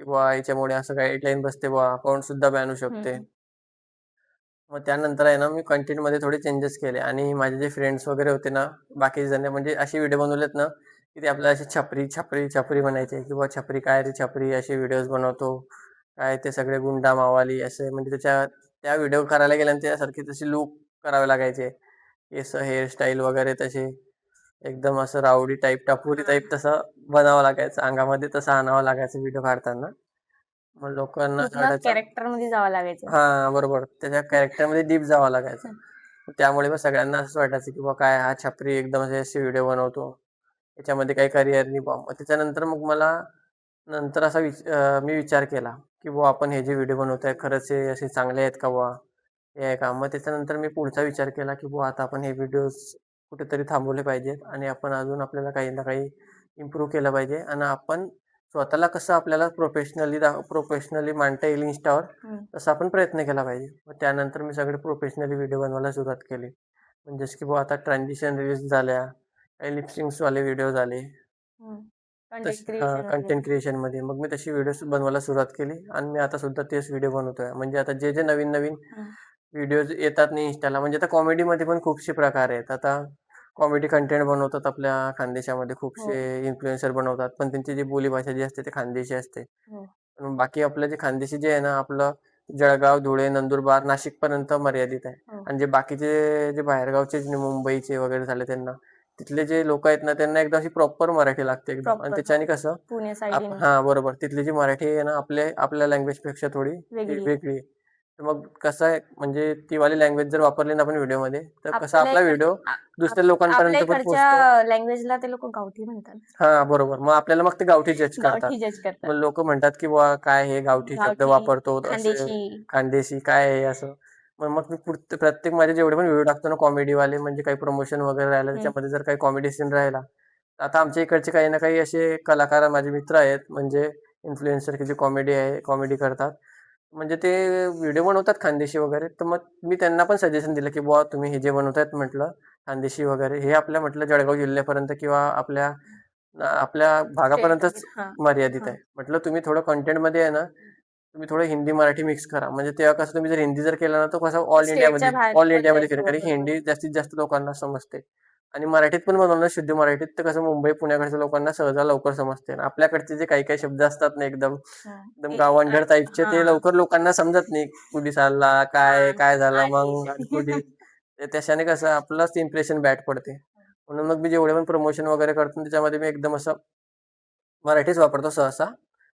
की बुवा याच्यामुळे असं गाईडलाईन बसते बुवा, अकाउंटसुद्धा बॅन होऊ शकते. मग त्यानंतर आहे ना, मी कंटेंटमध्ये थोडे चेंजेस केले आणि माझे जे फ्रेंड्स वगैरे होते ना, बाकीचे जण म्हणजे असे व्हिडिओ बनवलेत ना, की ते आपल्याला असे छपरी म्हणायचे की "बुवा छपरी काय रे छपरी, असे व्हिडिओज बनवतो. काय ते सगळे गुंडा मावाली." असे म्हणजे त्या व्हिडिओ करायला गेल्यानंतर त्यासारखे तसे लूक करावे लागायचे. केस, हेअरस्टाईल वगैरे तसे एकदम असं राऊडी टाईप, टपोरी टाईप तसं बनावं लागायचं. अंगामध्ये तसं आणावं लागायचं व्हिडिओ काढताना. मग लोकांना असं पूर्ण वाटायचं. कॅरेक्टर मध्ये जावं लागायचं. बरोबर. त्याच्या कॅरेक्टरमध्ये डीप जावं लागायचं. त्यामुळे मग सगळ्यांना असं वाटायचं की बुवा काय हा छपरी एकदम असे व्हिडिओ बनवतो. याच्यामध्ये काही करिअर नाही बुवा. मग त्याच्यानंतर मग मला नंतर मी विचार केला की बुवा आपण हे जे व्हिडिओ बनवतोय खरंच हे असे चांगले आहेत का बुवा? हे आहे का? मग त्याच्यानंतर मी पुढचा विचार केला की बुवा आता आपण हे व्हिडिओज कुठेतरी थांबवले पाहिजेत आणि आपण अजून आपल्याला काही ना काही इम्प्रूव्ह केलं पाहिजे आणि आपण स्वतःला कसं आपल्याला प्रोफेशनली मांडता येईल Instaवर, तसा आपण प्रयत्न केला पाहिजे. मग त्यानंतर मी सगळे प्रोफेशनली व्हिडिओ बनवायला सुरुवात केली. म्हणजेच की बुवा आता ट्रान्झिशन रील्स झाल्या, काही लिपसिंग्सवाले व्हिडिओ झाले. कंटेंट क्रिएशन कंटेंट क्रिएशनमध्ये मग मी तशी व्हिडिओज बनवायला सुरुवात केली आणि मी आता सुद्धा तेच व्हिडिओ बनवतोय. म्हणजे आता जे नवीन व्हिडिओज येतात नाही Instaला, म्हणजे आता कॉमेडीमध्ये पण खूपसे प्रकार आहेत. आता कॉमेडी कंटेंट बनवतात आपल्या खानदेशामध्ये खूपसे इन्फ्लुएन्सर बनवतात. पण त्यांची जी बोलीभाषा जी असते ती खानदेशी असते. पण बाकी आपलं जे खानदेशी जे आहे ना, आपलं जळगाव, धुळे, नंदुरबार, नाशिकपर्यंत मर्यादित आहे. आणि जे बाकीचे जे बाहेरगावचे मुंबईचे वगैरे झाले त्यांना, तिथले जे लोकं आहेत ना, त्यांना एकदम अशी प्रॉपर मराठी लागते एकदम. आणि त्याच्याने कसं पुणे साईड बरोबर. तिथली जी मराठी आहे ना, आपल्या लँग्वेजपेक्षा थोडी वेगळी. वेगळी आहे. तर मग कसं आहे म्हणजे ती वाली लँग्वेज जर वापरली ना आपण व्हिडिओमध्ये तर कसा आपल्या आपला इकड व्हिडिओ आ- दुसऱ्या आप- लोकांपर्यंत आपल्या पण पोहोचतो. इकडच्या लँग्वेजला ते लोक गावठी म्हणतात. हा बरोबर. मग आपल्याला मग ते गावठी जज करतात. गावठी जज करतात. मग लोक म्हणतात की बुवा काय हे गावठी शब्द गावठी, वापरतो असे खानदेशी. खानदेशी काय आहे असं. मग मग मी प्रत्येक माझे जेवढे पण व्हिडिओ टाकतो ना कॉमेडीवाले म्हणजे काही प्रमोशन वगैरे राहिलं हम्म. त्याच्यामध्ये जर काही कॉमेडी सीन राहिला आता आमच्या इकडचे काही ना काही असे कलाकार माझे मित्र आहेत म्हणजे इन्फ्लुएन्सर की जे कॉमेडी करतात. म्हणजे ते व्हिडिओ बनवतात खानदेशी वगैरे तर मग मी त्यांना पण सजेशन दिलं की बुवा तुम्ही हे जे बनवतायत म्हटलं खानदेशी वगैरे हे आपल्या म्हटलं जळगाव जिल्ह्यापर्यंत किंवा आपल्या स्टेट भागापर्यंतच हा मर्यादित हा आहे. म्हटलं तुम्ही थोडं कंटेंटमध्ये आहे ना तुम्ही थोडं हिंदी मराठी मिक्स करा म्हणजे तेव्हा कसं तुम्ही जर हिंदी जर केलं ना तर कसं स्टेटच्या बाहेर ऑल पण इंडियामध्ये फिरेल जायचं कारण की वगैरे. हिंदी जास्तीत जास्त लोकांना समजते. आणि मराठीत पण बनवलं शुद्ध मराठीत तर कसं मुंबई पुण्याकडच्या लोकांना सहजा लवकर समजते आणि आपल्याकडचे जे काही काही शब्द असतात ना एकदम हं. एकदम गावंढळ टाईपचे ते हां. लवकर लोकांना समजत नाही. कुठे चालला काय हां. काय झालं आणि मग आणि कुठे त्याच्याने कसं आपलंच इम्प्रेशन बॅड पडते. म्हणून मग मी जेवढे पण प्रमोशन वगैरे करतो त्याच्यामध्ये मी एकदम असं मराठीच वापरतो सहसा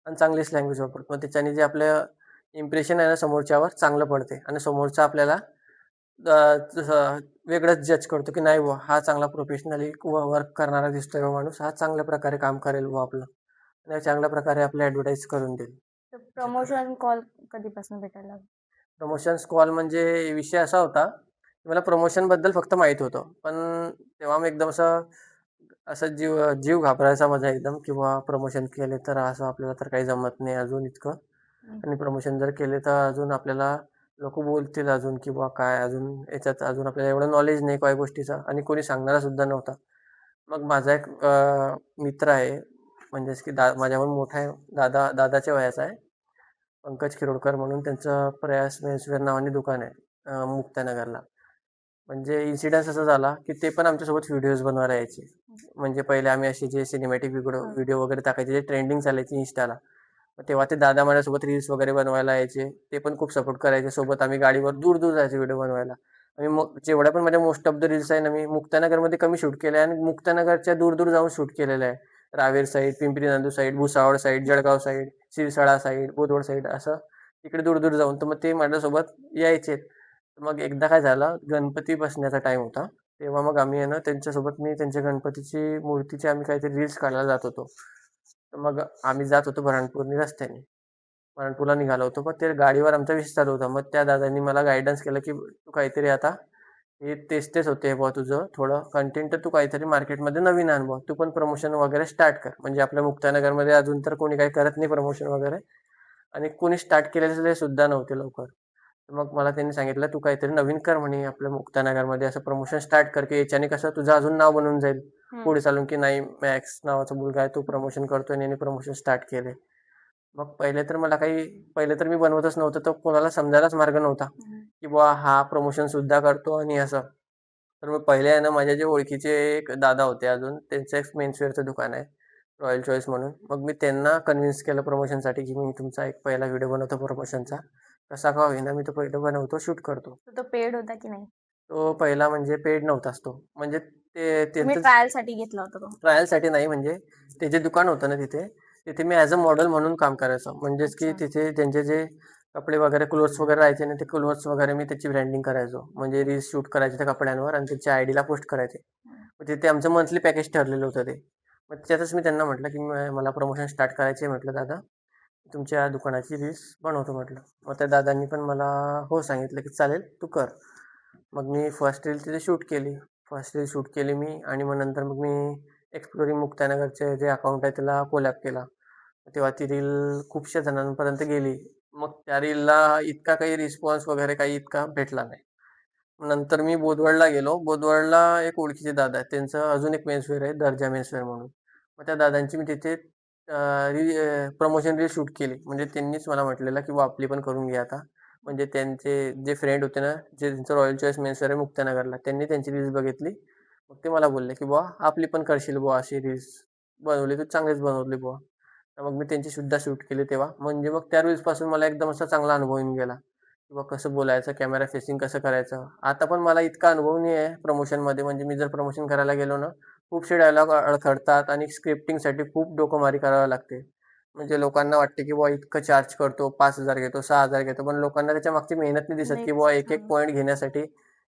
आणि चांगलीच लँग्वेज वापरतो. मग त्याच्याने जे आपलं इम्प्रेशन आहे ना समोरच्यावर चांगलं पडते आणि समोरचा आपल्याला जसं वेगळंच जज करतो की नाही बुवा हा चांगला प्रोफेशनली वर्क करणारा दिसतोय बा माणूस हा चांगल्या प्रकारे काम करेल बुवा आपलं आणि चांगल्या प्रकारे आपलं ॲडव्हर्टाईज करून देईल. अशा प्रकारे प्रमोशन कॉल कधीपासून भेटायला लागले? प्रमोशन्स कॉल म्हणजे विषय असा होता की मला प्रमोशनबद्दल फक्त माहीत होतं. पण तेव्हा मी एकदम असं असं जीव जीव घाबरायचा माझा एकदम किंवा प्रमोशन केले तर असं आपल्याला तर काही जमत नाही अजून इतकं. हं. आणि प्रमोशन जर केले तर अजून आपल्याला लोक बोलतील अजून की बुवा काय अजून याच्यात अजून आपल्याला एवढं नॉलेज नाही काही गोष्टीचं आणि कोणी सांगणारा सुद्धा नव्हता. मग माझा एक मित्र आहे म्हणजेच की माझ्याहून मोठा आहे दादाच्या वयाचा आहे. पंकज किरोडकर म्हणून त्यांचं प्रयास मेन्सवेअर नावाने दुकान आहे मुक्तानगरला. म्हणजे इन्सिडन्स असा झाला की ते पण आमच्यासोबत व्हिडिओज बनवायला यायचे. म्हणजे पहिले आम्ही असे जे सिनेमॅटिक हं. व्हिडिओ वगैरे टाकायचे जे ट्रेंडिंग चालायचे इन्स्टाला. तेव्हा ते दादा माझ्यासोबत रील्स वगैरे बनवायला यायचे. ते पण खूप सपोर्ट करायचे. सोबत आम्ही गाडीवर दूर-दूर जायचो व्हिडिओ बनवायला. आणि मग जेवढ्या पण माझ्या मोस्ट ऑफ द रील्स आहे ना, मी मुक्तानगरमध्ये कमी शूट केल्या आहे आणि मुक्तानगरच्या दूर-दूर जाऊन शूट केलेलं आहे. Raver side, Pimpri Nandur side, Bhusawal side, Jalgaon side, Sirsala side, Bodwad side असं तिकडे दूर-दूर जाऊन तर मग ते माझ्यासोबत यायचे. मग एकदा काय झालं, गणपती बसण्याचा टाईम होता. तेव्हा मग आम्ही आहे ना, त्यांच्यासोबत मी त्यांच्या गणपतीची मूर्तीची आम्ही काहीतरी रील्स काढायला जात होतो. तर मग आम्ही जात होतो बुऱ्हाणपूरनी रस्त्याने. बुऱ्हाणपूरला निघालो होतो. मग ते गाडीवर आमचा विषय चालू होता. मग त्या दादांनी मला गाईडन्स केलं, की "तू काहीतरी आता हे तेच-तेच होतंय बुवा तुझं. थोडं कंटेंट तर तू काहीतरी मार्केटमध्ये नवीन आण बुवा. तू पण प्रमोशन वगैरे स्टार्ट कर." म्हणजे आपल्या मुक्तानगरमध्ये अजून तर कोणी काही करत नाही प्रमोशन वगैरे आणि कोणी स्टार्ट केलेले सुद्धा नव्हते लवकर. तर मग मला त्यांनी सांगितलं, "तू काहीतरी नवीन कर म्हणे आपल्या मुक्तानगरमध्ये असं प्रमोशन स्टार्ट कर, की याच्याने कसं तुझं अजून नाव बनून जाईल. हं. पुढे चालून की नाही मॅक्स नावाचा मुलगा आहे, तो प्रमोशन करतोय आणि याने प्रमोशन स्टार्ट केले." मग पहिले तर मी बनवतच नव्हतं, तर कोणाला समजायलाच मार्ग नव्हता, हं. की बुवा हा प्रमोशन सुद्धा करतो आणि असं. तर मग पहिले आहे ना माझ्या जे ओळखीचे एक दादा होते अजून, त्यांचं एक मेन्सवेअरचं दुकान आहे, रॉयल चॉईस म्हणून. मग मी त्यांना कन्विन्स केलं प्रमोशनसाठी, की मी तुमचा एक पहिला व्हिडिओ बनवतो प्रमोशनचा. कसा का होईना मी तो पहिला बनवतो, शूट करतो. तो पेड होता की नाही? तो पहिला म्हणजे पेड नव्हताच तो. म्हणजे ते तुम्ही त्यांचं ट्रायलसाठी घेतला होता तो? ट्रायलसाठी नाही म्हणजे ते जे दुकान होतं ना तिथे, तिथे मी ॲज अ मॉडेल म्हणून काम करायचो. म्हणजेच की अच्छा. तिथे त्यांचे जे कपडे वगैरे क्लोथ्स वगैरे राहायचे ना, ते क्लोथ्स वगैरे मी त्याची ब्रँडिंग करायचो. म्हणजे रील्स शूट करायचे त्या कपड्यांवर आणि त्याच्या आयडीला पोस्ट करायचे. हं. मग तिथे आमचं मंथली पॅकेज ठरलेलं होतं ते. मग त्याच्यातच मी त्यांना म्हटलं, की मला प्रमोशन स्टार्ट करायची आहे म्हटलं, "दादा, तुमच्या दुकानाची रील्स बनवतो" म्हटलं. मग त्या दादांनी पण मला हो सांगितलं, की "चालेल, तू कर." मग मी फर्स्ट रील तिथे शूट केली. फर्स्ट रील शूट केली मी आणि मग नंतर मग मी एक्सप्लोरिंग मुक्तानगरचे जे अकाउंट आहे त्याला कोलॅब केला. तेव्हा ती रील खूपशा जणांपर्यंत गेली. मग त्या रीलला इतका काही रिस्पॉन्स वगैरे काही इतका भेटला नाही. नंतर मी बोदवडला गेलो. बोदवडला एक ओळखीचे दादा आहेत. त्यांचं अजून एक मेन्सवेअर आहे, दर्जा मेन्सवेअर म्हणून. मग त्या दादांची मी तिथे प्रमोशन रील शूट केली. म्हणजे त्यांनीच मला म्हटलेलं, की "बुवा आपली पण करून घे आता." म्हणजे त्यांचे जे फ्रेंड होते ना, जे त्यांचं रॉयल चॉईस मेन्सवेअर आहे मुक्तानगरला, त्यांनी त्यांची रील्स बघितली. मग ते मला बोलले, की "बुवा आपली पण करशील बुवा अशी रील्स. बनवली तू चांगलीच बनवली बुवा." तर मग मी त्यांची सुद्धा शूट केली तेव्हा. म्हणजे मग त्या रील्सपासून मला एकदम असा चांगला अनुभव येऊन गेला. किंवा कसं बोलायचं, कॅमेरा फेसिंग कसं करायचं. आता पण मला इतका अनुभव नाही आहे प्रमोशनमध्ये. म्हणजे मी जर प्रमोशन करायला गेलो ना, खूपसे डायलॉग अडखळतात आणि स्क्रिप्टिंगसाठी खूप डोकोमारी करावी लागते. म्हणजे लोकांना वाटते की बुवा इतकं चार्ज करतो, 5,000 घेतो, 6,000 घेतो, पण लोकांना त्याच्या मागची मेहनत नाही दिसत की लईच बुवा एक-एक हां. पॉइंट घेण्यासाठी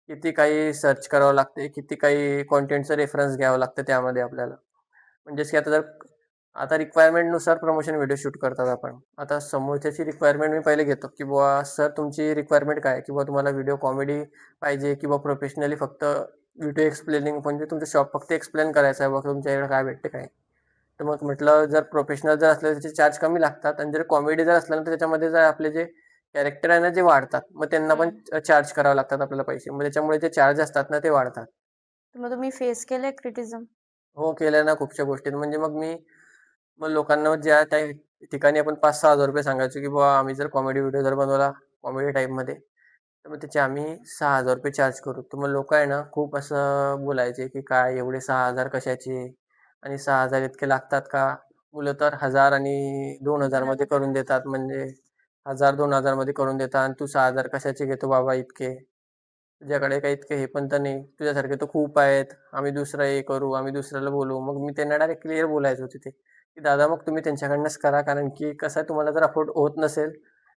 किती काही सर्च करावं लागते, किती काही कंटेंटचं रेफरन्स घ्यावं लागतं त्यामध्ये आपल्याला. म्हणजेच की आता रिक्वायरमेंटनुसार प्रमोशन व्हिडिओ शूट करतात आपण. आता समोरच्याची रिक्वायरमेंट मी पहिले घेतो की बुवा सर तुमची रिक्वायरमेंट काय आहे? की बुवा तुम्हाला व्हिडिओ कॉमेडी पाहिजे किंवा प्रोफेशनली फक्त व्हिडिओ एक्सप्लेनिंग म्हणजे तुमचं शॉप फक्त एक्सप्लेन करायचं आहे, बघा तुमच्याकडे काय भेटते काय. तर मग म्हटलं जर प्रोफेशनल जर असलं तर त्याचे चार्ज कमी लागतात आणि जर कॉमेडी जर असलं तर त्याच्यामध्ये जर आपले जे कॅरेक्टर आहे ना जे वाढतात, मग त्यांना पण चार्ज करावे लागतात आपल्याला पैसे. मग त्याच्यामुळे जे चार्ज असतात ना ते वाढतात. मग तुम्ही फेस केलंय क्रिटिझम? हो, केलं ना खूपशा गोष्टीत. म्हणजे मग लोकांना ज्या त्या ठिकाणी आपण ₹5,000-6,000 सांगायचो, की बुवा आम्ही जर कॉमेडी व्हिडिओ जर बनवला कॉमेडी टाईपमध्ये, तर मग त्याचे आम्ही ₹6,000 चार्ज करू. तर मग लोकं आहे ना खूप असं बोलायचे, की "काय एवढे 6,000 कशाचे? आणि 6,000 इतके लागतात का?" मुलं तर 1,000 आणि 2,000 मध्ये करून देतात. म्हणजे 1,000-2,000 मध्ये करून देतात आणि तू 6,000 कशाचे घेतो बाबा इतके? तुझ्याकडे काही इतके हे पण तर नाही. तुझ्यासारखे तर खूप आहेत. आम्ही दुसरं हे करू, आम्ही दुसऱ्याला बोलवू. मग मी त्यांना डायरेक्ट क्लिअर बोलायचो तिथे, की "दादा मग तुम्ही त्यांच्याकडनंच करा. कारण की कसं आहे तुम्हाला जर अफोर्ड होत नसेल,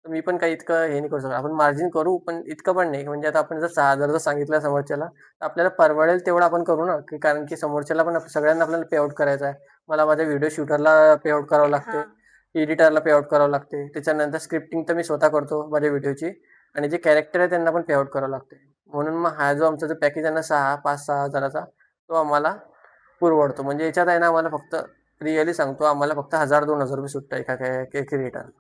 तर मी पण काही इतकं हे नाही करू शकत. आपण मार्जिन करू, पण इतकं पण नाही. म्हणजे आता आपण जर 6,000 जर सांगितलं समोरच्याला, तर आपल्याला परवडेल तेवढं आपण करू ना. की कारण की समोरच्याला पण सगळ्यांना आपल्याला पे आउट करायचा आहे. मला माझ्या व्हिडिओ शूटरला पे आउट करावं लागते. हां. एडिटरला पे आउट करावं लागते. त्याच्यानंतर स्क्रिप्टिंग तर मी स्वतः करतो माझ्या व्हिडिओची आणि जे कॅरेक्टर आहे त्यांना पण पे आउट करावं लागते. म्हणून मग हा जो आमचा जो पॅकेज आहे ना 5,000-6 हजाराचा तो आम्हाला पुरवडतो. म्हणजे याच्यात आहे ना आम्हाला फक्त रिअली सांगतो आम्हाला फक्त ₹1,000-2,000 सुटतं एका क्रिएटरला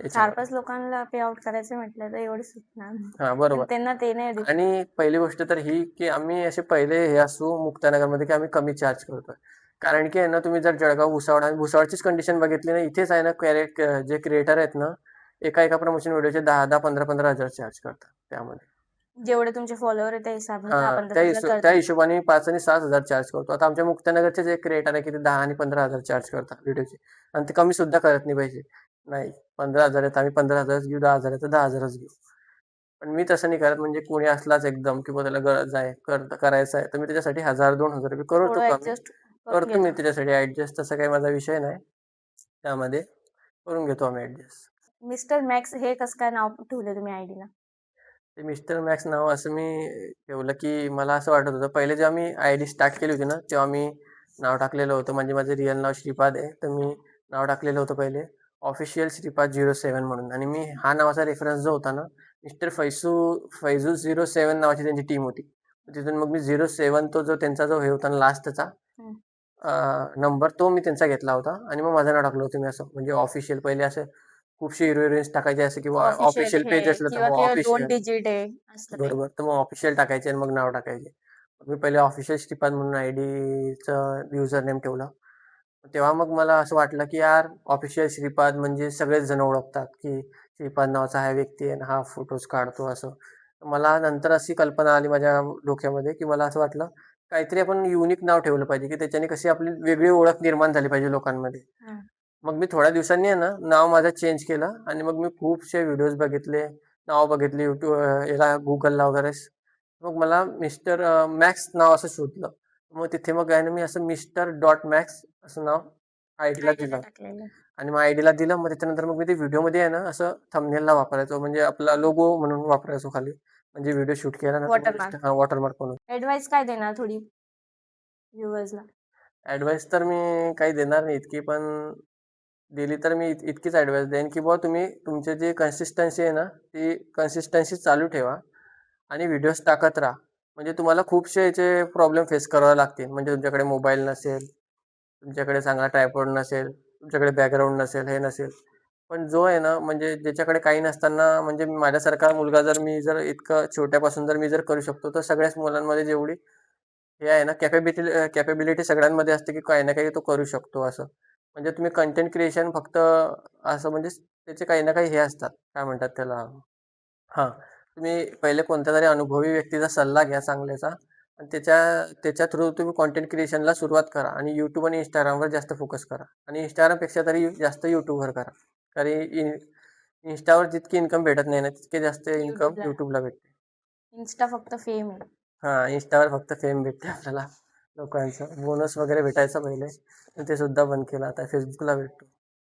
याच्यामध्ये. 4-5 लोकांना पे आउट करायचं म्हटलं तर एवढे सुटणार नाही. हां, आणि बरोबर. त्यांना ते नाही दिसत. आणि पहिली गोष्ट तर ही, की आम्ही असे पहिले हे असू मुक्तानगरमध्ये, की आम्ही कमी चार्ज करतोय. कारण की आहे ना तुम्ही जर जळगाव, भुसावळ आणि भुसावळचीच कंडिशन बघितली ना, इथेच आहे ना जे क्रिएटर आहेत ना, एका प्रमोशन व्हिडिओचे 10,000, 15,000 हजार चार्ज करतात त्यामध्ये. जेवढे तुमचे फॉलोवर आहे त्या हिसाबने हां, आपण तसं त्या करतो. हिशोबाने 5 आणि 7,000 चार्ज करतो. आता आमच्या मुक्तानगरचे जे क्रिएटर आहे, की ते 10 आणि 15,000 चार्ज करतात व्हिडिओचे आणि ते कमी सुद्धा करत नाही पाहिजे. नाही, 15,000 आहेत, आम्ही 15,000च घेऊ, 10,000 आहे तर 10,000च घेऊ. पण मी तसं नाही करत. म्हणजे कोणी असलाच एकदम, की त्याला गरज आहे, करायचं आहे, तर मी त्याच्यासाठी ₹1,000-2,000 करतो थोडं कमी. ॲडजस्ट करून करतो मी घेता. त्याच्यासाठी ॲडजस्ट, तसा काही माझा विषय नाही. त्यामध्ये करून घेतो आम्ही ॲडजस्ट. मिस्टर मॅक्स हे कसं काय नाव ठेवलं तुम्ही आयडीला? ते मिस्टर मॅक्स नाव असं मी ठेवलं, की मला असं वाटत होतं. पहिले जेव्हा मी आयडी स्टार्ट केली होती ना, तेव्हा मी नाव टाकलेलं होतं. म्हणजे माझं रिअल नाव श्रीपाद आहे. तर मी नाव टाकलेलं होतं पहिले ऑफिशियल श्रीपाद 07 म्हणून आणि मी हा नावाचा रेफरन्स जो होता ना, मिस्टर फैजू 07 नावाची त्यांची टीम होती. तिथून मग मी 07 तो जो त्यांचा जो हे होता ना लास्टचा हं. नंबर तो मी त्यांचा घेतला होता आणि मग माझं नाव टाकलं होतं मी असं. म्हणजे ऑफिशियल पहिले असं खूपशे हिरो-हिरोईन्स टाकायचे असं किंवा ऑफिशियल ऑफिशियल हे पेज असलं तर किंवा हो, किंवा 2 ऑफिशियल. डिजिट आहे असलं काही. बरोबर. तर मग ऑफिशियल टाकायचे आणि मग नाव टाकायचे. मी पहिले ऑफिशियल श्रीपाद म्हणून आयडीचं युजर नेम ठेवलं. तेव्हा मग मला असं वाटलं, की यार ऑफिशियल श्रीपाद म्हणजे सगळेच जण ओळखतात, की श्रीपाद नावाचा हा व्यक्ती आहे आणि हा फोटोज काढतो असं. मला नंतर अशी कल्पना आली माझ्या डोक्यामध्ये, की मला असं वाटलं काहीतरी आपण युनिक नाव ठेवलं पाहिजे, की त्याच्याने कशी आपली वेगळी ओळख निर्माण झाली पाहिजे लोकांमध्ये. हं. मग मी थोड्या दिवसांनी आहे ना, नाव माझं चेंज केलं आणि मग मी खूपसे व्हिडिओज बघितले, नाव बघितली याला Googleला वगैरे. मग मला मिस्टर मॅक्स नाव असं शोधलं. मग तिथे मग आहे ना, मी असं मिस्टर डॉट मॅक्स असं नाव आयडीला आयडीला दिलं टाकलेलं. आणि मग आयडीला दिलं. मग त्याच्यानंतर मग मी ते व्हिडिओमध्ये आहे ना, असं थंबनेलला वापरायचो. म्हणजे आपला लोगो म्हणून वापरायचो खाली. म्हणजे व्हिडिओ शूट केला ना, तर मग वॉटरमार्क. वॉटरमार्क म्हणून. ॲडवाइस काय देणार थोडी व्ह्यूअर्सला? ॲडवाइस तर मी काही देणार नाही इतकी, पण दिली तर मी इतकीच ॲडवाइस देईन, की बुवा तुम्ही तुमची जी कन्सिस्टन्सी आहे ना, ती कन्सिस्टन्सी चालू ठेवा आणि व्हिडिओज टाकत राहा. म्हणजे तुम्हाला खूपसे याचे प्रॉब्लेम फेस करावे लागतील. म्हणजे तुमच्याकडे मोबाईल नसेल, तुमच्याकडे चांगला ट्रायपॉड नसेल, तुमच्याकडे बॅकग्राऊंड नसेल, हे नसेल. पण जो आहे ना, म्हणजे ज्याच्याकडे काही नसताना म्हणजे माझ्यासारखा मुलगा जर मी जर इतकं छोट्यापासून जर मी जर करू शकतो, तर सगळ्याच मुलांमध्ये जेवढी हे आहे ना कॅपॅबिलिटी सगळ्यांमध्ये असते, की काही ना काही तो करू शकतो असं. म्हणजे तुम्ही कंटेंट क्रिएशन फक्त असं म्हणजे त्याचे काही ना काही हे असतात, काय म्हणतात त्याला हां, तुम्ही पहिले कोणत्यातरी अनुभवी व्यक्तीचा सल्ला घ्या चांगल्याचा आणि त्याच्या त्याच्या थ्रू तुम्ही कंटेंट क्रिएशनला सुरुवात करा आणि YouTube आणि Instagramवर जास्त फोकस करा आणि Instagramपेक्षा तरी जास्त YouTubeवर करा. कारण Instaवर जितकी इन्कम भेटत नाही ना, तितके जास्त इन्कम YouTubeला. YouTubeला भेटते. Insta फक्त फेम आहे. हां, Instaवर फक्त फेम भेटते आपल्याला लोकांचं. बोनस वगैरे भेटायचा पहिले, पण ते सुद्धा बंद केलं. आता Facebookला भेटतो.